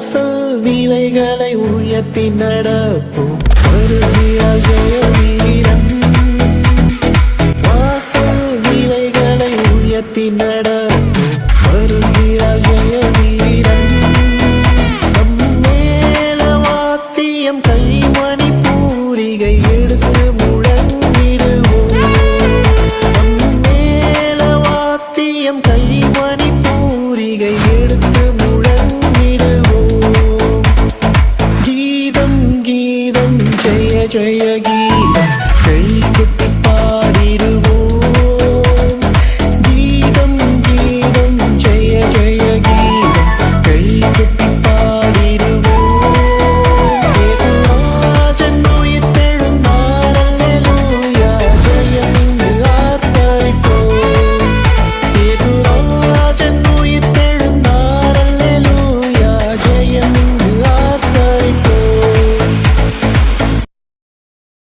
வாசல் நிலைகளை உயர்த்தி நடப்போம் வருகிறார் ஜெய வீரன் வாசல் நிலைகளை உயர்த்தி நடப்போம் வருகிறார் ஜெய வீரன் நம் மேல வாத்தியம் கைமணி பூரிகை எடுத்து முழங்கிடுவோம் நம் மேல வாத்தியம் கைமணி பூரிகை எடுத்து முழங்கிடுவோம் கீதம் கீதம் ஜெய ஜெய